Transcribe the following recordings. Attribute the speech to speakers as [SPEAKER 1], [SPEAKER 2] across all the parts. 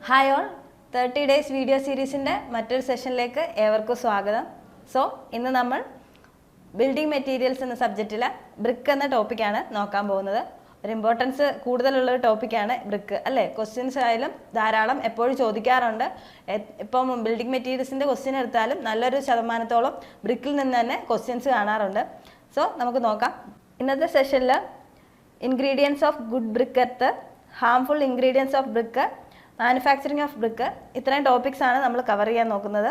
[SPEAKER 1] Hi all 30 days video സീരീസിൻ്റെ മറ്റൊരു സെഷനിലേക്ക് ഏവർക്കും സ്വാഗതം. ഇന്ന് നമ്മൾ ബിൽഡിംഗ് മെറ്റീരിയൽസ് എന്ന സബ്ജക്റ്റിലെ ബ്രിക്ക് എന്ന ടോപ്പിക്കാണ് നോക്കാൻ പോകുന്നത്. ഒരു ഇമ്പോർട്ടൻസ് കൂടുതലുള്ളൊരു ടോപ്പിക്കാണ് ബ്രിക്ക് അല്ലേ. ക്വസ്റ്റ്യൻസ് ആയാലും ധാരാളം എപ്പോഴും ചോദിക്കാറുണ്ട്. ഇപ്പം ബിൽഡിംഗ് മെറ്റീരിയൽസിൻ്റെ ക്വസ്റ്റ്യൻ എടുത്താലും നല്ലൊരു ശതമാനത്തോളം ബ്രിക്കിൽ നിന്ന് തന്നെ ക്വസ്റ്റ്യൻസ് കാണാറുണ്ട്. നമുക്ക് നോക്കാം. ഇന്നത്തെ സെഷനിൽ ingredients of good brick earth, harmful ingredients of brick, manufacturing of brick, ഇത്രയും ടോപ്പിക്സ് ആണ് നമ്മൾ കവർ ചെയ്യാൻ നോക്കുന്നത്.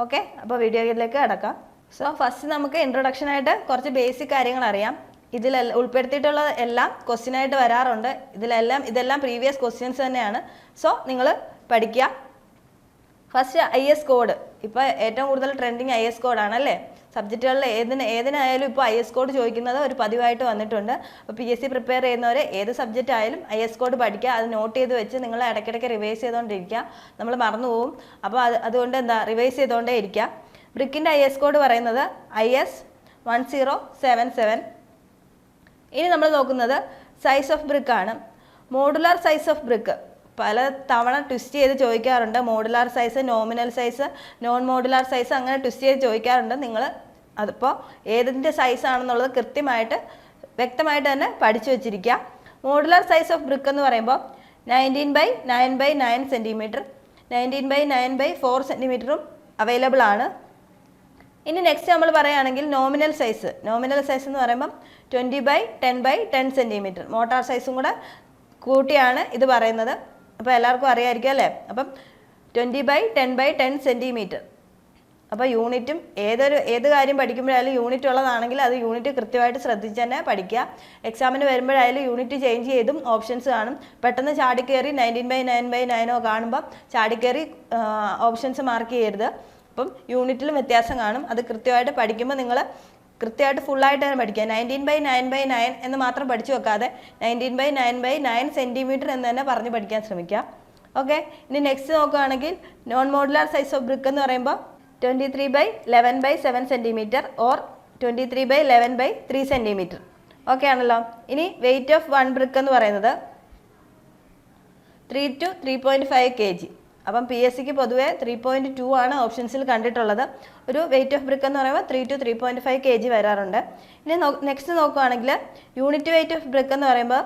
[SPEAKER 1] ഓക്കെ, അപ്പോൾ വീഡിയോയിലേക്ക് കടക്കാം. ഫസ്റ്റ് നമുക്ക് ഇൻട്രൊഡക്ഷനായിട്ട് കുറച്ച് ബേസിക് കാര്യങ്ങൾ അറിയാം. ഇതിൽ ഉൾപ്പെടുത്തിയിട്ടുള്ള എല്ലാം ക്വസ്റ്റ്യനായിട്ട് വരാറുണ്ട്. ഇതെല്ലാം പ്രീവിയസ് ക്വസ്റ്റ്യൻസ് തന്നെയാണ്. നിങ്ങൾ പഠിക്കുക. First IS code. ഇപ്പോൾ ഏറ്റവും കൂടുതൽ ട്രെൻഡിങ് IS കോഡാണ് അല്ലേ. സബ്ജക്റ്റുകളിൽ ഏതിനായാലും ഇപ്പോൾ IS കോഡ് ചോദിക്കുന്നത് ഒരു പതിവായിട്ട് വന്നിട്ടുണ്ട്. അപ്പോൾ PSC പ്രിപ്പയർ ചെയ്യുന്നവർ ഏത് സബ്ജക്റ്റ് ആയാലും IS കോഡ് പഠിക്കുക. അത് നോട്ട് ചെയ്ത് വെച്ച് നിങ്ങൾ ഇടയ്ക്കിടയ്ക്ക് റിവൈസ് ചെയ്തുകൊണ്ടിരിക്കുക. നമ്മൾ മറന്നു പോകും. അപ്പോൾ അതുകൊണ്ട് റിവൈസ് ചെയ്തുകൊണ്ടേ ഇരിക്കുക. ബ്രിക്കിൻ്റെ IS കോഡ് പറയുന്നത് IS 1077. ഇനി നമ്മൾ നോക്കുന്നത് സൈസ് ഓഫ് ബ്രിക്കാണ്. മോഡുലാർ സൈസ് ഓഫ് ബ്രിക്ക് പല തവണ ട്വിസ്റ്റ് ചെയ്ത് ചോദിക്കാറുണ്ട്. Modular size, nominal size, non modular size, അങ്ങനെ ട്വിസ്റ്റ് ചെയ്ത് ചോദിക്കാറുണ്ട്. നിങ്ങൾ അതിപ്പോൾ ഏതിൻ്റെ സൈസ് ആണെന്നുള്ളത് കൃത്യമായിട്ട് വ്യക്തമായിട്ട് തന്നെ പഠിച്ചു വെച്ചിരിക്കുക. മോഡുലാർ സൈസ് ഓഫ് ബ്രിക്ക് എന്ന് പറയുമ്പോൾ 19/9/9 സെൻറ്റിമീറ്റർ, 19/9/4 സെൻറ്റിമീറ്ററും അവൈലബിൾ ആണ്. ഇനി നെക്സ്റ്റ് നമ്മൾ പറയുകയാണെങ്കിൽ നോമിനൽ സൈസ് എന്ന് പറയുമ്പം 20/10/10 സെൻറ്റിമീറ്റർ. മോട്ടാർ സൈസും കൂടെ കൂട്ടിയാണ് ഇത് പറയുന്നത്. അപ്പോൾ എല്ലാവർക്കും അറിയാമായിരിക്കും അല്ലേ. അപ്പം 20/10/10 സെൻറ്റിമീറ്റർ. അപ്പോൾ യൂണിറ്റും ഏത് കാര്യം പഠിക്കുമ്പോഴായാലും യൂണിറ്റ് ഉള്ളതാണെങ്കിൽ അത് യൂണിറ്റ് കൃത്യമായിട്ട് ശ്രദ്ധിച്ച് തന്നെ പഠിക്കുക. എക്സാമിന് വരുമ്പോഴായാലും യൂണിറ്റ് ചേഞ്ച് ചെയ്തും ഓപ്ഷൻസ് കാണും. പെട്ടെന്ന് ചാടിക്കയറി 19/9/9 കാണുമ്പോൾ ചാടിക്കയറി ഓപ്ഷൻസ് മാർക്ക് ചെയ്യരുത്. അപ്പം യൂണിറ്റിലും വ്യത്യാസം കാണും. അത് കൃത്യമായിട്ട് പഠിക്കുമ്പോൾ നിങ്ങൾ കൃത്യമായിട്ട് ഫുള്ളായിട്ട് തന്നെ പഠിക്കുക. 19/9/9 എന്ന് മാത്രം പഠിച്ചു വെക്കാതെ 19/9/9 സെൻറ്റിമീറ്റർ എന്ന് തന്നെ പറഞ്ഞ് പഠിക്കാൻ ശ്രമിക്കുക. ഓക്കെ, ഇനി നെക്സ്റ്റ് നോക്കുകയാണെങ്കിൽ non modular size of brick എന്ന് പറയുമ്പോൾ 23/11/7 സെൻറ്റിമീറ്റർ ഓർ 23/11/3 സെൻറ്റിമീറ്റർ. ഓക്കെ ആണല്ലോ. ഇനി വെയിറ്റ് ഓഫ് വൺ ബ്രിക്ക് എന്ന് പറയുന്നത് 3 to 3.5 kg. അപ്പം PSCക്ക് പൊതുവേ 3.2 ആണ് ഓപ്ഷൻസിൽ കണ്ടിട്ടുള്ളത്. ഒരു വെയിറ്റ് ഓഫ് ബ്രിക്ക് എന്ന് പറയുമ്പോൾ 3 to 3.5 kg വരാറുണ്ട്. ഇനി നെക്സ്റ്റ് നോക്കുകയാണെങ്കിൽ യൂണിറ്റ് വെയിറ്റ് ഓഫ് ബ്രിക്ക് എന്ന് പറയുമ്പോൾ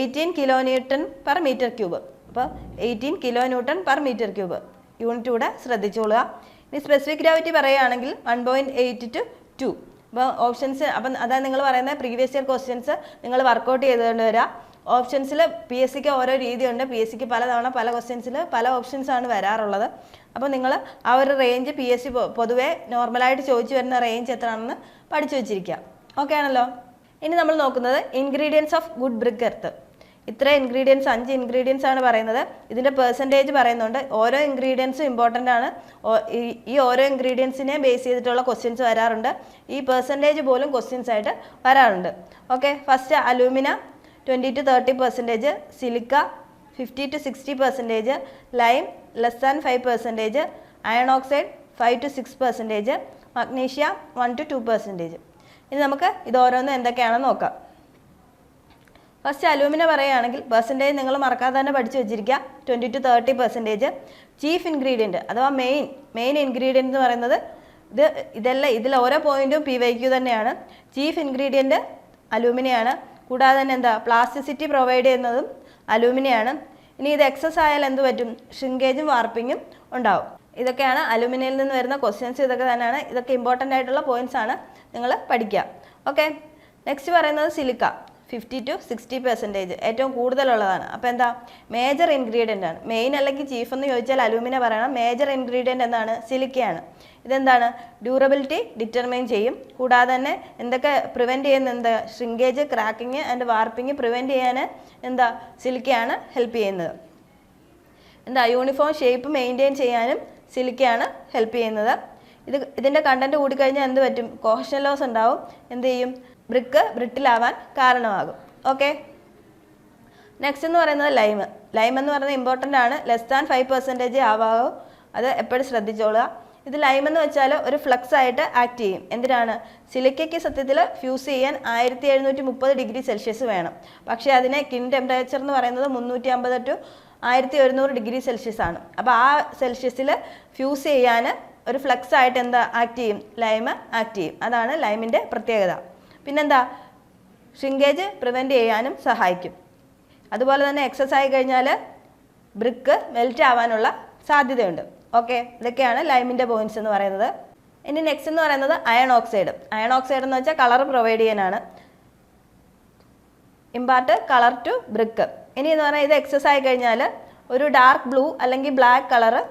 [SPEAKER 1] 18 kN/m³. അപ്പോൾ 18 kN/m³. യൂണിറ്റ് കൂടെ ശ്രദ്ധിച്ചോളുക. ഇനി സ്പെസിഫിക് ഗ്രാവിറ്റി പറയുകയാണെങ്കിൽ 1.8 to 2. അപ്പോൾ ഓപ്ഷൻസ് അതാണ് നിങ്ങൾ പറയുന്നത് പ്രീവിയസ് ഇയർ ക്വസ്റ്റ്യൻസ് നിങ്ങൾ വർക്കൗട്ട് ചെയ്തുകൊണ്ട് വരിക. ഓപ്ഷൻസിൽ PSCക്ക് ഓരോ രീതിയുണ്ട്. PSCക്ക് പലതവണ പല ക്വസ്റ്റ്യൻസിൽ പല ഓപ്ഷൻസാണ് വരാറുള്ളത്. അപ്പോൾ നിങ്ങൾ ആ ഒരു റേഞ്ച് PSC പൊതുവേ നോർമലായിട്ട് ചോദിച്ചു വരുന്ന റേഞ്ച് എത്രയാണെന്ന് പഠിച്ചു വെച്ചിരിക്കുക. ഓക്കെ ആണല്ലോ. ഇനി നമ്മൾ നോക്കുന്നത് ingredients of good brick earth. ഇത്ര ഇൻഗ്രീഡിയൻസ് 5 ഇൻഗ്രീഡിയൻസ് ആണ് പറയുന്നത്. ഇതിൻ്റെ പെർസെൻറ്റേജ് പറയുന്നുണ്ട്. ഓരോ ഇൻഗ്രീഡിയൻസും ഇമ്പോർട്ടൻ്റ് ആണ്. ഈ ഓരോ ഇൻഗ്രീഡിയൻസിനെ ബേസ് ചെയ്തിട്ടുള്ള ക്വസ്റ്റ്യൻസ് വരാറുണ്ട്. ഈ പെർസെൻറ്റേജ് പോലും ക്വസ്റ്റ്യൻസ് ആയിട്ട് വരാറുണ്ട്. Okay, first alumina 20 to 30%, silica 50 to 60%, lime <5%, iron oxide 5 to 6%, magnesia 1 to 2%. ഇനി നമുക്ക് ഇത് ഓരോന്നും എന്തൊക്കെയാണെന്ന് നോക്കാം. ഫസ്റ്റ് അലൂമിന പറയുകയാണെങ്കിൽ പെർസെൻറ്റേജ് നിങ്ങൾ മറക്കാതെ തന്നെ പഠിച്ചു വെച്ചിരിക്കുക. 20 to 30%. ചീഫ് ഇൻഗ്രീഡിയൻറ്റ് അഥവാ മെയിൻ ഇൻഗ്രീഡിയൻറ്റ് എന്ന് പറയുന്നത് ഇതിൽ ഓരോ പോയിൻറ്റും PYQ തന്നെയാണ്. ചീഫ് ഇൻഗ്രീഡിയൻറ്റ് അലൂമിനിയാണ്. കൂടാതെ തന്നെ പ്ലാസ്റ്റിസിറ്റി പ്രൊവൈഡ് ചെയ്യുന്നതും അലൂമിനിയാണ്. ഇനി ഇത് എക്സസ് ആയാൽ എന്ത് പറ്റും? ഷ്രിങ്കേജും വാർപ്പിങ്ങും ഉണ്ടാവും. ഇതൊക്കെയാണ് അലൂമിനിയിൽ നിന്ന് വരുന്ന ക്വസ്റ്റ്യൻസ്. ഇതൊക്കെ തന്നെയാണ്. ഇതൊക്കെ ഇമ്പോർട്ടൻ്റ് ആയിട്ടുള്ള പോയിൻറ്റ്സ് ആണ്. നിങ്ങൾ പഠിക്കുക. ഓക്കെ, നെക്സ്റ്റ് പറയുന്നത് സിലിക്ക 50 to 60%. ഏറ്റവും കൂടുതലുള്ളതാണ്. അപ്പോൾ മേജർ ഇൻഗ്രീഡിയൻ്റ് ആണ്. മെയിൻ അല്ലെങ്കിൽ ചീഫ് എന്ന് ചോദിച്ചാൽ അലൂമിന പറയണം. മേജർ ഇൻഗ്രീഡിയൻ്റ് എന്താണ്? സിലിക്കയാണ്. ഇതെന്താണ്? ഡ്യൂറബിലിറ്റി ഡിറ്റർമൈൻ ചെയ്യും. കൂടാതെ തന്നെ എന്തൊക്കെ പ്രിവെൻറ്റ് ചെയ്യുന്ന ഷ്രിങ്കേജ്, ക്രാക്കിങ് ആൻഡ് വാർപ്പിങ് പ്രിവെൻറ്റ് ചെയ്യാൻ സിലിക്കയാണ് ഹെൽപ്പ് ചെയ്യുന്നത്. യൂണിഫോം ഷേപ്പ് മെയിൻറ്റെയിൻ ചെയ്യാനും സിലിക്കയാണ് ഹെൽപ്പ് ചെയ്യുന്നത്. ഇതിൻ്റെ കണ്ടൻറ്റ് കൂടിക്കഴിഞ്ഞാൽ എന്ത് പറ്റും? കോഹഷൻ ലോസ് ഉണ്ടാവും. എന്ത് ചെയ്യും? ബ്രിക്ക് ബ്രിട്ടിലാവാൻ കാരണമാകും. ഓക്കെ, നെക്സ്റ്റ് എന്ന് പറയുന്നത് ലൈം എന്ന് പറയുന്നത് ഇമ്പോർട്ടൻ്റ് ആണ്. <5% ആവാകും. അത് എപ്പോഴും ശ്രദ്ധിച്ചോളുക. ഇത് ലൈം എന്ന് വെച്ചാൽ ഒരു ഫ്ലക്സ് ആയിട്ട് ആക്ട് ചെയ്യും. എന്തിനാണ്? സിലിക്കയ്ക്ക് സത്യത്തിൽ ഫ്യൂസ് ചെയ്യാൻ 1730 ഡിഗ്രി സെൽഷ്യസ് വേണം. പക്ഷേ അതിനെ കിൻ ടെമ്പറേച്ചർ എന്ന് പറയുന്നത് 350 to 1100°C ആണ്. അപ്പോൾ ആ സെൽഷ്യസിൽ ഫ്യൂസ് ചെയ്യാൻ ഒരു ഫ്ലക്സ് ആയിട്ട് എന്താ ആക്ട് ചെയ്യും? ലൈം ആക്ട് ചെയ്യും. അതാണ് ലൈമിൻ്റെ പ്രത്യേകത. പിന്നെന്താ? ഷ്രിങ്കേജ് പ്രിവെൻറ്റ് ചെയ്യാനും സഹായിക്കും. അതുപോലെ തന്നെ എക്സസ് ആയി കഴിഞ്ഞാൽ ബ്രിക്ക് മെൽറ്റ് ആവാനുള്ള സാധ്യതയുണ്ട്. ഓക്കെ, ഇതൊക്കെയാണ് ലൈമിൻ്റെ പോയിന്റ്സ് എന്ന് പറയുന്നത്. ഇനി നെക്സ്റ്റ് എന്ന് പറയുന്നത് അയൺ ഓക്സൈഡ്. അയൺ ഓക്സൈഡ് എന്ന് വെച്ചാൽ കളർ പ്രൊവൈഡ് ചെയ്യാനാണ്. Impart colour to brick. ഇനി എന്ന് പറഞ്ഞാൽ ഇത് എക്സസ് ആയി കഴിഞ്ഞാൽ ഒരു ഡാർക്ക് ബ്ലൂ അല്ലെങ്കിൽ ബ്ലാക്ക് കളറ്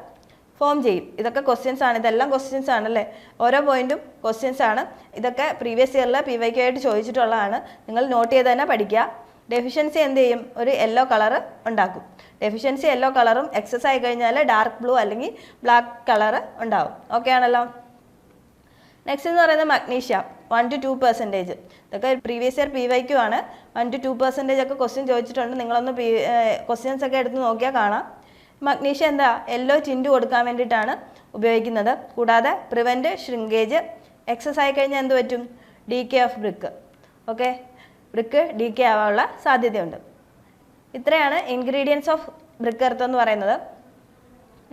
[SPEAKER 1] ഫോം ചെയ്യും. ഇതൊക്കെ ക്വസ്റ്റ്യൻസ് ആണ്, ഇതെല്ലാം ക്വസ്റ്റ്യൻസ് ആണല്ലേ, ഓരോ പോയിന്റും ക്വസ്റ്റ്യൻസ് ആണ്. ഇതൊക്കെ പ്രീവിയസ് ഇയറിൽ PYQ ആയിട്ട് ചോദിച്ചിട്ടുള്ളതാണ്. നിങ്ങൾ നോട്ട് ചെയ്ത് തന്നെ പഠിക്കുക. ഡെഫിഷ്യൻസി എന്ത് ചെയ്യും? ഒരു യെല്ലോ കളറ് ഉണ്ടാക്കും. ഡെഫിഷ്യൻസി യെല്ലോ കളറും എക്സസ് ആയി കഴിഞ്ഞാൽ ഡാർക്ക് ബ്ലൂ അല്ലെങ്കിൽ ബ്ലാക്ക് കളറ് ഉണ്ടാവും. ഓക്കെ ആണല്ലോ. നെക്സ്റ്റ് എന്ന് പറയുന്നത് മഗ്നീഷ്യ 1 to 2%. ഇതൊക്കെ പ്രീവിയസ് ഇയർ PYQ ആണ്. 1 to 2% ഒക്കെ ക്വസ്റ്റ്യൻ ചോദിച്ചിട്ടുണ്ട്. നിങ്ങളൊന്ന് ക്വസ്റ്റ്യൻസ് ഒക്കെ എടുത്ത് നോക്കിയാൽ കാണാം. മഗ്നീഷ്യ എന്താ? യെല്ലോ ടിൻറ്റ് കൊടുക്കാൻ വേണ്ടിയിട്ടാണ് ഉപയോഗിക്കുന്നത്. കൂടാതെ പ്രിവെൻറ്റ് ഷ്രിങ്കേജ്. എക്സസ് ആയി കഴിഞ്ഞാൽ എന്ത് പറ്റും? Decay of brick. Okay, brick decay ആവാനുള്ള സാധ്യതയുണ്ട്. ഇത്രയാണ് ഇൻഗ്രീഡിയൻസ് ഓഫ് ബ്രിക്ക് എർത്ത് എന്ന് പറയുന്നത്.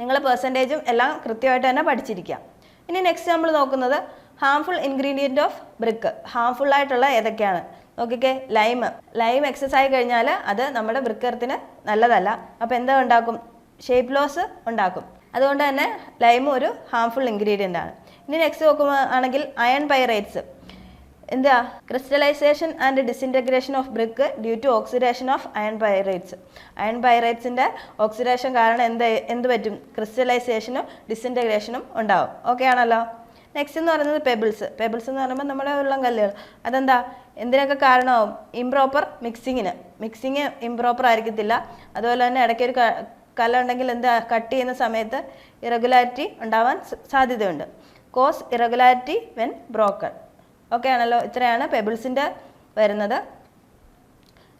[SPEAKER 1] നിങ്ങൾ പെർസെൻറ്റേജും എല്ലാം കൃത്യമായിട്ട് തന്നെ പഠിച്ചിരിക്കുക. ഇനി നെക്സ്റ്റ് നമ്മൾ നോക്കുന്നത് harmful ingredient of brick. Harmful ആയിട്ടുള്ള ഏതൊക്കെയാണ് നോക്കിക്കേ. ലൈം എക്സസ് ആയി കഴിഞ്ഞാൽ അത് നമ്മുടെ ബ്രിക്ക് എർത്തിന് നല്ലതല്ല. അപ്പോൾ എന്താ ഉണ്ടാക്കും? ഷേപ്പ് ലോസ് ഉണ്ടാക്കും. അതുകൊണ്ട് തന്നെ ലൈം ഒരു ഹാംഫുൾ ഇൻഗ്രീഡിയൻ്റ് ആണ്. ഇനി നെക്സ്റ്റ് നോക്കുമ്പോൾ ആണെങ്കിൽ അയൺ പൈറൈറ്റ്സ്. എന്താ? Crystallisation and disintegration of brick due to oxidation of iron pyrites. Iron പൈറൈറ്റ്സിൻ്റെ ഓക്സിഡേഷൻ കാരണം എന്ത് പറ്റും? ക്രിസ്റ്റലൈസേഷനും ഡിസിൻറ്റഗ്രേഷനും ഉണ്ടാവും. ഓക്കെ ആണല്ലോ. നെക്സ്റ്റ് എന്ന് പറയുന്നത് പെബിൾസ്. പെബിൾസ് എന്ന് പറയുമ്പോൾ നമ്മുടെ ഉള്ളം കല്ലുകൾ. അതെന്താ? എന്തിനൊക്കെ കാരണമാവും? ഇംപ്രോപ്പർ മിക്സിങ് ഇംപ്രോപ്പർ ആയിരിക്കത്തില്ല. അതുപോലെ തന്നെ ഇടയ്ക്കൊരു കല്ലുണ്ടെങ്കിൽ എന്താ? കട്ട് ചെയ്യുന്ന സമയത്ത് ഇറഗുലാരിറ്റി ഉണ്ടാവാൻ സാധ്യതയുണ്ട്. Cause irregularity when broken. Okay ആണല്ലോ. ഇത്രയാണ് പെബിൾസിൻ്റെ വരുന്നത്.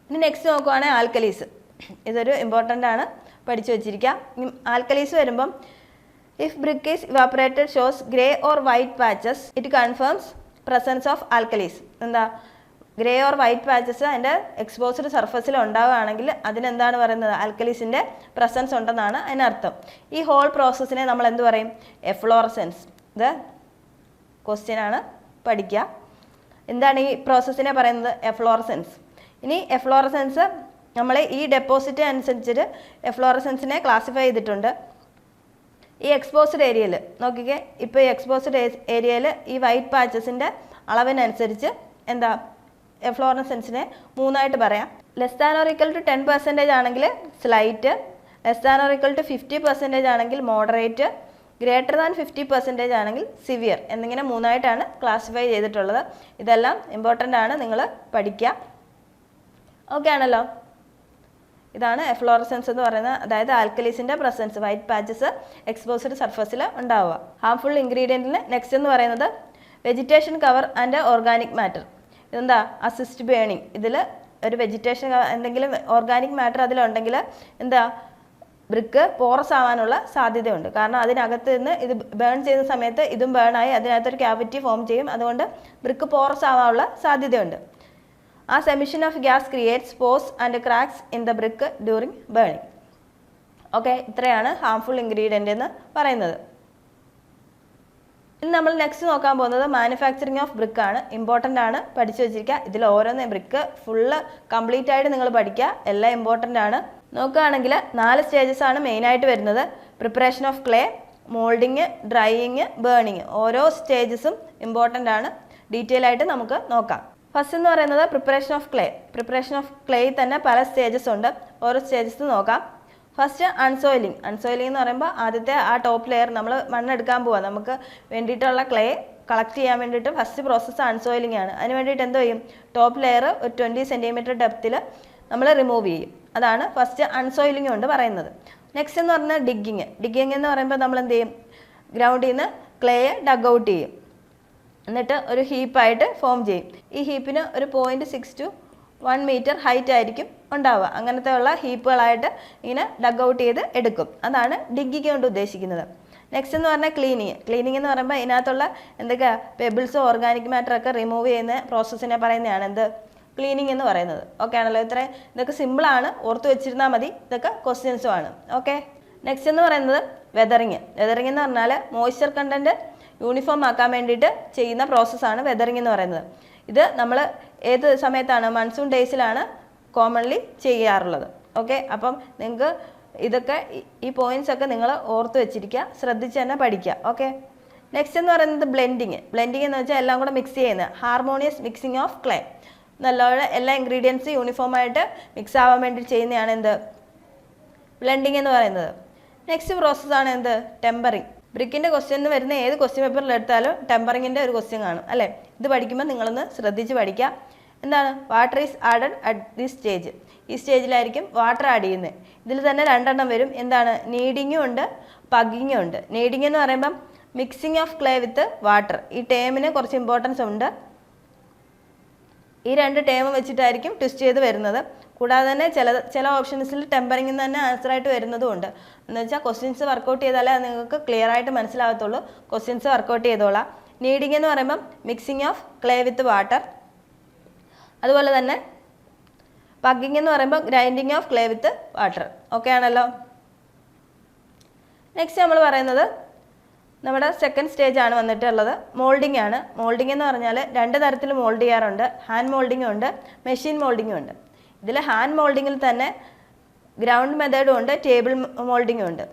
[SPEAKER 1] ഇനി നെക്സ്റ്റ് നോക്കുവാണെങ്കിൽ ആൽക്കലീസ്. ഇതൊരു ഇമ്പോർട്ടൻ്റ് ആണ്, പഠിച്ചു വെച്ചിരിക്കുക. ആൽക്കലീസ് വരുമ്പം if brick is evaporated shows grey or white patches it confirms presence of alkalis. എന്താ? ഗ്രേ ഓർ വൈറ്റ് പാച്ചസ് അതിൻ്റെ എക്സ്പോസ്ഡ് സർഫസിൽ ഉണ്ടാവുകയാണെങ്കിൽ അതിനെന്താണ് പറയുന്നത്? ആൽക്കലീസിൻ്റെ പ്രസൻസ് ഉണ്ടെന്നാണ് അതിനർത്ഥം. ഈ ഹോൾ പ്രോസസ്സിനെ നമ്മൾ എന്ത് പറയും? എഫ്ലോറസെൻസ്. ഇത് ക്വസ്റ്റ്യൻ ആണ്, പഠിക്കുക. എന്താണ് ഈ പ്രോസസ്സിനെ പറയുന്നത്? എഫ്ലോറസെൻസ്. ഇനി എഫ്ലോറസെൻസ് നമ്മൾ ഈ ഡെപ്പോസിറ്റ് അനുസരിച്ചിട്ട് എഫ്ലോറസെൻസിനെ ക്ലാസിഫൈ ചെയ്തിട്ടുണ്ട്. ഈ എക്സ്പോസ്ഡ് ഏരിയയിൽ നോക്കിക്കേ. ഇപ്പോൾ ഈ എക്സ്പോസ്ഡ് ഏരിയയിൽ ഈ വൈറ്റ് പാച്ചസിൻ്റെ അളവിനനുസരിച്ച് എന്താ? എഫ്ലോറസെൻസിനെ 3 ആയിട്ട് പറയാം. Less than or equal to 10% ആണെങ്കിൽ slight, less than or equal to 50% ആണെങ്കിൽ മോഡറേറ്റ്, ഗ്രേറ്റർ ദാൻ 50% ആണെങ്കിൽ സിവിയർ എന്നിങ്ങനെ 3 ആയിട്ടാണ് ക്ലാസിഫൈ ചെയ്തിട്ടുള്ളത്. ഇതെല്ലാം ഇമ്പോർട്ടൻ്റ് ആണ്, നിങ്ങൾ പഠിക്കുക. ഓക്കെ ആണല്ലോ. ഇതാണ് എഫ്ലോറസെൻസ് എന്ന് പറയുന്നത്. അതായത് ആൽക്കലീസിൻ്റെ പ്രസൻസ്, വൈറ്റ് പാച്ചസ് എക്സ്പോസ്ഡ് സർഫസിൽ ഉണ്ടാവുക. ഹാംഫുൾ ഇൻഗ്രീഡിയൻറ്റിന് നെക്സ്റ്റ് എന്ന് പറയുന്നത് vegetation cover and organic matter. ഇതെന്താ? Assist burning. ഇതിൽ ഒരു വെജിറ്റേഷൻ എന്തെങ്കിലും ഓർഗാനിക് മാറ്റർ അതിലുണ്ടെങ്കിൽ എന്താ? ബ്രിക്ക് പോറസ് ആവാനുള്ള സാധ്യതയുണ്ട്. കാരണം അതിനകത്ത് നിന്ന് ഇത് ബേൺ ചെയ്യുന്ന സമയത്ത് ഇതും ബേണായി അതിനകത്തൊരു ക്യാവിറ്റി ഫോം ചെയ്യും. അതുകൊണ്ട് ബ്രിക്ക് പോറസ് ആവാനുള്ള സാധ്യതയുണ്ട്. As emission of gas creates pores and cracks in the brick during burning. Okay, ഇത്രയാണ് ഹാംഫുൾ ഇൻഗ്രീഡിയൻ്റ് എന്ന് പറയുന്നത്. ഇനി നമ്മൾ നെക്സ്റ്റ് നോക്കാൻ പോകുന്നത് മാനുഫാക്ചറിങ് ഓഫ് ബ്രിക്ക് ആണ്. ഇമ്പോർട്ടൻ്റ് ആണ്, പഠിച്ചു വെച്ചിരിക്കുക. ഇതിൽ ഓരോന്ന് ബ്രിക്ക് ഫുള്ള് കംപ്ലീറ്റ് ആയിട്ട് നിങ്ങൾ പഠിക്കുക. എല്ലാം ഇമ്പോർട്ടൻ്റ് ആണ്. നോക്കുകയാണെങ്കിൽ 4 സ്റ്റേജസ് ആണ് മെയിനായിട്ട് വരുന്നത്. Preparation of clay, moulding, drying, burning. ഓരോ സ്റ്റേജസും ഇമ്പോർട്ടൻ്റ് ആണ്. ഡീറ്റെയിൽ ആയിട്ട് നമുക്ക് നോക്കാം. ഫസ്റ്റ് എന്ന് പറയുന്നത് preparation of clay. Preparation of ക്ലേയിൽ തന്നെ പല സ്റ്റേജസ് ഉണ്ട്. ഓരോ സ്റ്റേജസ് നോക്കാം. ഫസ്റ്റ് അൺസോയിലിംഗ്. അൺസോയിലിംഗ് എന്ന് പറയുമ്പോൾ ആദ്യത്തെ ആ ടോപ്പ് ലെയർ നമ്മൾ മണ്ണെടുക്കാൻ പോവാം. നമുക്ക് വേണ്ടിയിട്ടുള്ള ക്ലേ കളക്ട് ചെയ്യാൻ വേണ്ടിയിട്ട് ഫസ്റ്റ് പ്രോസസ്സ് അൺസോയിലിംഗ് ആണ്. അതിന് വേണ്ടിയിട്ട് എന്തോ ചെയ്യും? ടോപ്പ് ലെയർ ഒരു 20 സെൻറ്റിമീറ്റർ ഡെപ്തിൽ നമ്മൾ റിമൂവ് ചെയ്യും. അതാണ് ഫസ്റ്റ് അൺസോയിലിംഗ് കൊണ്ട് പറയുന്നത്. നെക്സ്റ്റ് എന്ന് പറഞ്ഞാൽ ഡിഗ്ഗിങ്. ഡിഗ്ഗിങ് എന്ന് പറയുമ്പോൾ നമ്മൾ എന്ത് ചെയ്യും? ഗ്രൗണ്ടിൽ നിന്ന് ക്ലേയെ ഡഗ് ഔട്ട് ചെയ്യും. എന്നിട്ട് ഒരു ഹീപ്പായിട്ട് ഫോം ചെയ്യും. ഈ ഹീപ്പിന് ഒരു 0.6 to 1 മീറ്റർ ഹൈറ്റ് ആയിരിക്കും ഉണ്ടാവുക. അങ്ങനത്തെ ഉള്ള ഹീപ്പുകളായിട്ട് ഇങ്ങനെ ഡഗ് ഔട്ട് ചെയ്ത് എടുക്കും. അതാണ് ഡിഗ്ഗിങ് കൊണ്ട് ഉദ്ദേശിക്കുന്നത്. നെക്സ്റ്റ് എന്ന് പറഞ്ഞാൽ ക്ലീനിങ്. ക്ലീനിങ് എന്ന് പറയുമ്പോൾ ഇതിനകത്തുള്ള എന്തൊക്കെയാണ്? പെബിൾസ്, ഓർഗാനിക് മാറ്ററൊക്കെ റിമൂവ് ചെയ്യുന്ന പ്രോസസ്സിനെ പറയുന്നതാണ് എന്ത്? ക്ലീനിങ് എന്ന് പറയുന്നത്. ഓക്കെ ആണല്ലോ? ഇതൊക്കെ സിമ്പിളാണ്, ഓർത്ത് വെച്ചിരുന്നാൽ മതി. ഇതൊക്കെ ക്വസ്റ്റ്യൻസും ആണ്. ഓക്കെ, നെക്സ്റ്റ് എന്ന് പറയുന്നത് വെതറിങ്. വെതറിങ് എന്ന് പറഞ്ഞാൽ മോയ്സ്ചർ കണ്ടന്റ് യൂണിഫോം ആക്കാൻ വേണ്ടിയിട്ട് ചെയ്യുന്ന പ്രോസസ്സാണ് വെതറിങ് എന്ന് പറയുന്നത്. ഇത് നമ്മൾ ഏത് സമയത്താണ്? മൺസൂൺ ഡേയ്സിലാണ് കോമൺലി ചെയ്യാറുള്ളത്. ഓക്കെ, അപ്പം നിങ്ങൾക്ക് ഇതൊക്കെ ഈ പോയിന്റ്സ് ഒക്കെ നിങ്ങൾ ഓർത്ത് വെച്ചിരിക്കുക, ശ്രദ്ധിച്ച് തന്നെ പഠിക്കുക. ഓക്കെ, നെക്സ്റ്റ് എന്ന് പറയുന്നത് ബ്ലെൻഡിങ്. ബ്ലെൻഡിങ് എന്ന് വെച്ചാൽ എല്ലാം കൂടെ മിക്സ് ചെയ്യുന്നത്, ഹാർമോണിയസ് മിക്സിങ് ഓഫ് ക്ലേ. നല്ലോണം എല്ലാ ഇൻഗ്രീഡിയൻസ് യൂണിഫോമായിട്ട് മിക്സ് ആവാൻ വേണ്ടി ചെയ്യുന്നതാണ് എന്ത്? ബ്ലെൻഡിങ് എന്ന് പറയുന്നത്. നെക്സ്റ്റ് പ്രോസസ്സാണ് എന്ത്? ടെമ്പറിങ്. ബ്രിക്കിൻ്റെ ക്വസ്റ്റ്യൻ വരുന്ന ഏത് ക്വസ്റ്റ്യൻ പേപ്പറിൽ എടുത്താലും ടെമ്പറിങ്ങിൻ്റെ ഒരു ക്വസ്റ്റ്യൻ കാണും അല്ലേ? ഇത് പഠിക്കുമ്പോൾ നിങ്ങളൊന്ന് ശ്രദ്ധിച്ച് പഠിക്കുക. എന്താണ്? Water is added at this stage. ഈ സ്റ്റേജിലായിരിക്കും വാട്ടർ ആഡ് ചെയ്യുന്നത്. ഇതിൽ തന്നെ രണ്ടെണ്ണം വരും. എന്താണ്? നീഡിങ്ങും ഉണ്ട്, പഗിങ്ങും ഉണ്ട്. നീഡിങ് എന്ന് പറയുമ്പം mixing of clay with water. ഈ ടേമിന് കുറച്ച് ഇമ്പോർട്ടൻസ് ഉണ്ട്. ഈ രണ്ട് ടേം വെച്ചിട്ടായിരിക്കും ട്വിസ്റ്റ് ചെയ്ത് വരുന്നത്. കൂടാതെ തന്നെ ചില ഓപ്ഷൻസിൽ ടെമ്പറിങ്ങിൽ തന്നെ ആൻസറായിട്ട് വരുന്നതും ഉണ്ട്. എന്ന് വെച്ചാൽ ക്വസ്റ്റ്യൻസ് വർക്കൗട്ട് ചെയ്താലേ നിങ്ങൾക്ക് ക്ലിയർ ആയിട്ട് മനസ്സിലാകത്തുള്ളൂ. ക്വസ്റ്റ്യൻസ് വർക്കൗട്ട് ചെയ്തോളാം. നീഡിങ് എന്ന് പറയുമ്പം mixing of clay with water. അതുപോലെ തന്നെ പഗ്ഗിങ് എന്ന് പറയുമ്പോൾ grinding of clay with water. Okay ആണല്ലോ? നെക്സ്റ്റ് നമ്മൾ പറയുന്നത് നമ്മുടെ സെക്കൻഡ് സ്റ്റേജ് ആണ് വന്നിട്ടുള്ളത്, മോൾഡിംഗ് ആണ്. മോൾഡിംഗ് എന്ന് പറഞ്ഞാൽ രണ്ട് തരത്തിൽ മോൾഡ് ചെയ്യാറുണ്ട്. ഹാൻഡ് മോൾഡിങ്ങും ഉണ്ട്, മെഷീൻ മോൾഡിങ്ങും ഉണ്ട്. ഇതിൽ ഹാൻഡ് മോൾഡിങ്ങിൽ തന്നെ ഗ്രൗണ്ട് മെത്തേഡും ഉണ്ട്, ടേബിൾ മോൾഡിങ്ങും ഉണ്ട്.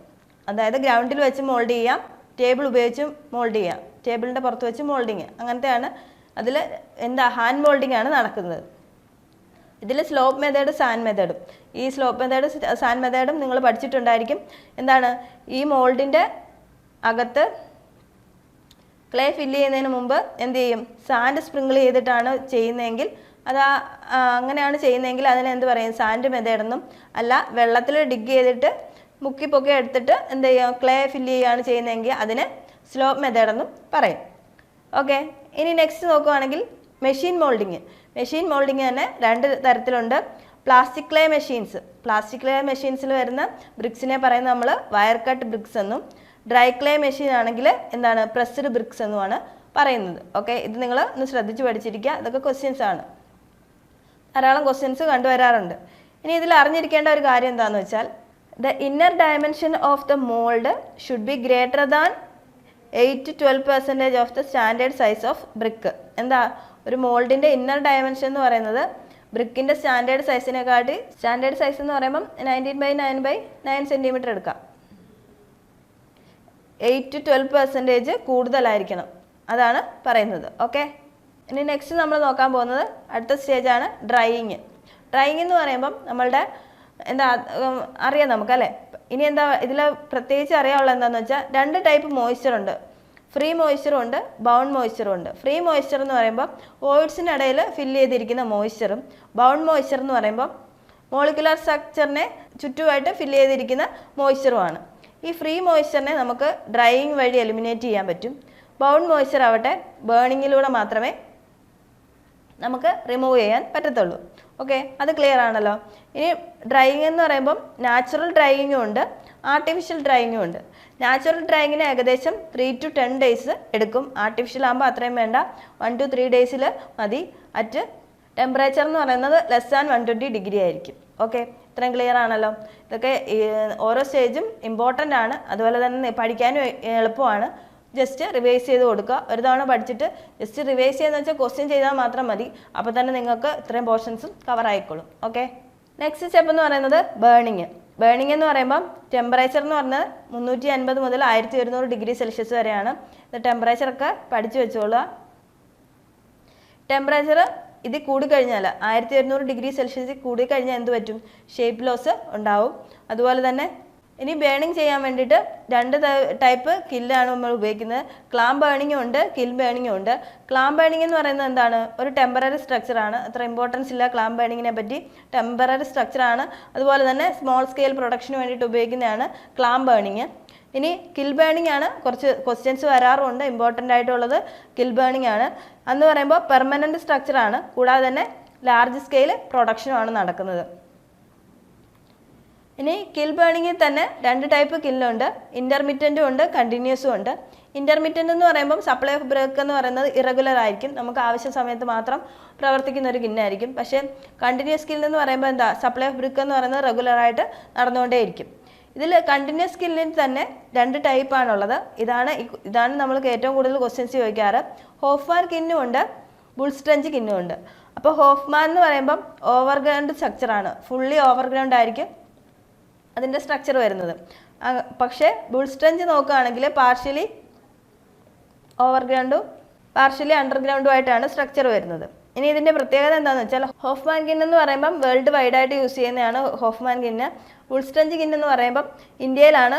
[SPEAKER 1] അതായത് ഗ്രൗണ്ടിൽ വെച്ച് മോൾഡ് ചെയ്യാം, ടേബിൾ ഉപയോഗിച്ച് മോൾഡ് ചെയ്യാം, ടേബിളിൻ്റെ പുറത്ത് വെച്ച് മോൾഡിങ്. അങ്ങനത്തെയാണ് അതിൽ ഹാൻഡ് മോൾഡിംഗ് ആണ് നടക്കുന്നത്. ഇതിൽ സ്ലോപ്പ് മെത്തേഡ്, സാൻഡ് മെത്തേഡും. ഈ സ്ലോപ്പ് മെത്തേഡ്, സാൻഡ് മെത്തേഡും നിങ്ങൾ പഠിച്ചിട്ടുണ്ടായിരിക്കും. എന്താണ്? ഈ മോൾഡിൻ്റെ അകത്ത് ക്ലേ ഫില്ല് ചെയ്യുന്നതിന് മുമ്പ് എന്ത് ചെയ്യും? സാൻഡ് സ്പ്രിങ്കിൾ ചെയ്തിട്ടാണ് ചെയ്യുന്നതെങ്കിൽ അങ്ങനെയാണ് ചെയ്യുന്നതെങ്കിൽ അതിനെ എന്ത് പറയും? സാൻഡ് മെത്തേഡെന്നും. അല്ല, വെള്ളത്തിൽ ഡിഗ് ചെയ്തിട്ട് മുക്കിപ്പൊക്കെ എടുത്തിട്ട് എന്ത് ചെയ്യും? ക്ലേ ഫില്ല് ചെയ്യുകയാണ് ചെയ്യുന്നതെങ്കിൽ അതിന് സ്ലോപ്പ് മെത്തേഡെന്നും പറയും. ഓക്കെ, ഇനി നെക്സ്റ്റ് നോക്കുകയാണെങ്കിൽ മെഷീൻ മോൾഡിങ്. മെഷീൻ മോൾഡിങ് തന്നെ രണ്ട് തരത്തിലുണ്ട്. Plastic clay machines. Plastic clay മെഷീൻസിൽ വരുന്ന ബ്രിക്സിനെ പറയുന്നത് നമ്മൾ വയർ കട്ട് ബ്രിക്സ് എന്നും, ഡ്രൈ ക്ലേ മെഷീൻ ആണെങ്കിൽ എന്താണ്? പ്രസ്ഡ് ബ്രിക്സ് എന്നുമാണ് പറയുന്നത്. ഓക്കെ, ഇത് നിങ്ങൾ ഒന്ന് ശ്രദ്ധിച്ച് പഠിച്ചിരിക്കുക. ഇതൊക്കെ ക്വസ്റ്റ്യൻസ് ആണ്, ധാരാളം ക്വസ്റ്റ്യൻസ് കണ്ടുവരാറുണ്ട്. ഇനി ഇതിൽ അറിഞ്ഞിരിക്കേണ്ട ഒരു കാര്യം എന്താണെന്ന് വെച്ചാൽ, the inner dimension of the mould should be greater than 8 to 12% of the standard size of brick. എന്താ? ഒരു മോൾഡിൻ്റെ ഇന്നർ ഡയമെൻഷൻ എന്ന് പറയുന്നത് ബ്രിക്കിൻ്റെ സ്റ്റാൻഡേർഡ് സൈസിനെക്കാട്ടി, സ്റ്റാൻഡേർഡ് സൈസ് എന്ന് പറയുമ്പം 19/9/9 സെൻറ്റിമീറ്റർ എടുക്കാം. 8 to 12% കൂടുതലായിരിക്കണം, അതാണ് പറയുന്നത്. ഓക്കെ, ഇനി നെക്സ്റ്റ് നമ്മൾ നോക്കാൻ പോകുന്നത് അടുത്ത സ്റ്റേജാണ് ഡ്രൈയിങ്. ഡ്രൈയിങ് എന്ന് പറയുമ്പം നമ്മളുടെ അറിയാം നമുക്കല്ലേ. ഇനി ഇതിൽ പ്രത്യേകിച്ച് അറിയാനുള്ള എന്താണെന്ന് വെച്ചാൽ, രണ്ട് ടൈപ്പ് മോയ്സ്ചർ ഉണ്ട്. ഫ്രീ മോയ്സ്ചറും ഉണ്ട്, ബൗണ്ട് മോയ്സ്ചറും ഉണ്ട്. ഫ്രീ മോയ്സ്ചർ എന്ന് പറയുമ്പോൾ വോയിഡ്സിൻ്റെ ഇടയിൽ ഫില്ല് ചെയ്തിരിക്കുന്ന മോയ്സ്ചറും, ബൗണ്ട് മോയ്സ്ചർ എന്ന് പറയുമ്പോൾ മോളിക്കുലർ സ്ട്രക്ചറിനെ ചുറ്റുമായിട്ട് ഫില്ല് ചെയ്തിരിക്കുന്ന മോയ്സ്ചറുമാണ്. ഈ ഫ്രീ മോയ്സ്ചറിനെ നമുക്ക് ഡ്രൈയിങ് വഴി എലിമിനേറ്റ് ചെയ്യാൻ പറ്റും. ബൗണ്ട് മോയ്സ്ചർ ആവട്ടെ ബേണിങ്ങിലൂടെ മാത്രമേ നമുക്ക് റിമൂവ് ചെയ്യാൻ പറ്റത്തുള്ളൂ. ഓക്കെ, അത് ക്ലിയർ ആണല്ലോ. ഇനി ഡ്രൈയിങ് എന്ന് പറയുമ്പം നാച്ചുറൽ ഡ്രൈയിങ്ങും ഉണ്ട്, ആർട്ടിഫിഷ്യൽ ഡ്രൈയിങ്ങും ഉണ്ട്. നാച്ചുറൽ ഡ്രൈയിങ്ങിന് ഏകദേശം 3 to 10 days എടുക്കും. ആർട്ടിഫിഷ്യൽ ആകുമ്പോൾ അത്രയും വേണ്ട, 1 to 3 days മതി. അറ്റ് ടെമ്പറേച്ചർ എന്ന് പറയുന്നത് ലെസ് ദാൻ 120 degree ആയിരിക്കും. ഓക്കെ, ഇത്രയും ക്ലിയർ ആണല്ലോ. ഇതൊക്കെ ഓരോ സ്റ്റേജും ഇമ്പോർട്ടൻ്റ് ആണ്, അതുപോലെ തന്നെ പഠിക്കാനും എളുപ്പമാണ്. ജസ്റ്റ് റിവൈസ് ചെയ്ത് കൊടുക്കുക. ഒരു തവണ പഠിച്ചിട്ട് ജസ്റ്റ് റിവൈസ് ചെയ്യുന്ന വെച്ചാൽ ക്വസ്റ്റ്യൻ ചെയ്താൽ മാത്രം മതി. അപ്പോൾ തന്നെ നിങ്ങൾക്ക് ഇത്രയും പോർഷൻസും കവർ ആയിക്കോളും. ഓക്കെ, നെക്സ്റ്റ് സ്റ്റെപ്പ് എന്ന് പറയുന്നത് ബേണിങ്. ബേണിങ് എന്ന് പറയുമ്പം ടെമ്പറേച്ചർ എന്ന് പറഞ്ഞാൽ 350 മുതൽ 1100 degree Celsius വരെയാണ്. ഇത് ടെമ്പറേച്ചറൊക്കെ പഠിച്ചു വെച്ചോളുക. ടെമ്പറേച്ചർ ഇത് കൂടിക്കഴിഞ്ഞാൽ 1100 degree Celsius കൂടിക്കഴിഞ്ഞാൽ എന്ത് പറ്റും? ഷേപ്പ് ലോസ് ഉണ്ടാവും. അതുപോലെ തന്നെ ഇനി ബേണിങ് ചെയ്യാൻ വേണ്ടിയിട്ട് രണ്ട് ടൈപ്പ് കില്ലാണ് നമ്മൾ ഉപയോഗിക്കുന്നത്. ക്ലാം ബേണിങ്ങും ഉണ്ട്, കിൽ ബേണിങ്ങും ഉണ്ട്. ക്ലാം ബേണിംഗ് എന്ന് പറയുന്നത് എന്താണ്? ഒരു ടെമ്പററി സ്ട്രക്ചറാണ്. അത്ര ഇമ്പോർട്ടൻസ് ഇല്ല ക്ലാം ബേണിങ്ങിനെ പറ്റി. ടെമ്പററി സ്ട്രക്ചറാണ്. അതുപോലെ തന്നെ സ്മോൾ സ്കെയിൽ പ്രൊഡക്ഷന് വേണ്ടിയിട്ട് ഉപയോഗിക്കുന്നതാണ് ക്ലാം ബേണിങ്. ഇനി കിൽ ബേണിംഗ് ആണ്, കുറച്ച് ക്വസ്റ്റ്യൻസ് വരാറുണ്ട്. ഇമ്പോർട്ടൻ്റ് ആയിട്ടുള്ളത് കിൽ ബേണിംഗ് ആണ്. എന്ന് പറയുമ്പോൾ പെർമനൻറ്റ് സ്ട്രക്ചറാണ്. കൂടാതെ തന്നെ ലാർജ് സ്കെയിൽ പ്രൊഡക്ഷനുമാണ് നടക്കുന്നത്. ഇനി കിൽ ബേണിങ്ങിൽ തന്നെ 2 ടൈപ്പ് കില്ലുണ്ട്. ഇൻ്റർമിറ്റൻറ്റും ഉണ്ട്, കണ്ടിന്യൂസും ഉണ്ട്. ഇൻ്റർമിറ്റൻ്റ് എന്ന് പറയുമ്പം സപ്ലൈ ഓഫ് ബ്രേക്ക് എന്ന് പറയുന്നത് ഇറഗുലർ ആയിരിക്കും, നമുക്ക് ആവശ്യ സമയത്ത് മാത്രം പ്രവർത്തിക്കുന്ന ഒരു കിന്നായിരിക്കും. പക്ഷേ കണ്ടിന്യൂസ് കിൽ എന്ന് പറയുമ്പോൾ എന്താ, സപ്ലൈ ഓഫ് ബ്രേക്ക് എന്ന് പറയുന്നത് റെഗുലറായിട്ട് നടന്നുകൊണ്ടേയിരിക്കും. ഇതിൽ കണ്ടിന്യൂസ് കില്ലിൽ തന്നെ 2 ടൈപ്പാണുള്ളത്. ഇതാണ് നമ്മൾക്ക് ഏറ്റവും കൂടുതൽ ക്വസ്റ്റ്യൻസ് ചോദിക്കാറ്. ഹോഫ്മാൻ കിന്നും ഉണ്ട്, ബുൾസ്ട്രഞ്ച് കിന്നും ഉണ്ട്. അപ്പോൾ ഹോഫ്മാൻ എന്ന് പറയുമ്പം ഓവർഗ്രൗണ്ട് സ്ട്രക്ചറാണ്, ഫുള്ളി ഓവർഗ്രൗണ്ട് ആയിരിക്കും അതിൻ്റെ സ്ട്രക്ചർ വരുന്നത്. പക്ഷേ ബുൾസ്ട്രഞ്ച് നോക്കുകയാണെങ്കിൽ പാർഷ്യലി ഓവർഗ്രൗണ്ടും പാർഷ്യലി അണ്ടർഗ്രൗണ്ടും ആയിട്ടാണ് സ്ട്രക്ചർ വരുന്നത്. ഇനി ഇതിൻ്റെ പ്രത്യേകത എന്താണെന്ന് വെച്ചാൽ ഹോഫ്മാൻ കിൻ എന്ന് പറയുമ്പം വേൾഡ് വൈഡായിട്ട് യൂസ് ചെയ്യുന്നതാണ് ഹോഫ്മാൻ കിന്ന്. ബുൾസ്ട്രഞ്ച് കിൻ എന്ന് പറയുമ്പം ഇന്ത്യയിലാണ്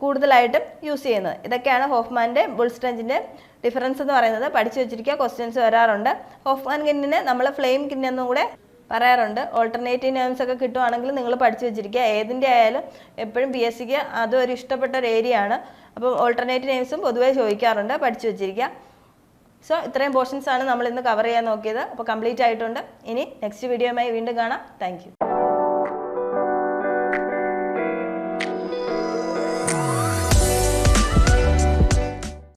[SPEAKER 1] കൂടുതലായിട്ടും യൂസ് ചെയ്യുന്നത്. ഇതൊക്കെയാണ് ഹോഫ്മാൻ്റെ ബുൾസ്ട്രഞ്ചിൻ്റെ ഡിഫറൻസ് എന്ന് പറയുന്നത്. പഠിച്ചു വെച്ചിരിക്കുക, ക്വസ്റ്റ്യൻസ് വരാറുണ്ട്. ഹോഫ്മാൻ കിന്നിനെ നമ്മൾ ഫ്ലെയിം കിന്നെന്നും കൂടെ പറയാറുണ്ട്. ഓൾട്ടർനേറ്റീവ് നെയിംസ് ഒക്കെ കിട്ടുവാണെങ്കിൽ നിങ്ങൾ പഠിച്ചു വെച്ചിരിക്കുക. ഏതിൻ്റെ ആയാലും എപ്പോഴും PSCക്ക് അതൊരു ഇഷ്ടപ്പെട്ട ഒരു ഏരിയ ആണ്. അപ്പോൾ ഓൾട്ടർനേറ്റീവ് നെയിംസും പൊതുവേ ചോദിക്കാറുണ്ട്, പഠിച്ചു വെച്ചിരിക്കുക. സോ ഇത്രയും പോർഷൻസ് ആണ് നമ്മൾ ഇന്ന് കവർ ചെയ്യാൻ നോക്കിയത്. അപ്പോൾ കംപ്ലീറ്റ് ആയിട്ടുണ്ട്. ഇനി നെക്സ്റ്റ് വീഡിയോയുമായി വീണ്ടും കാണാം. Thank you.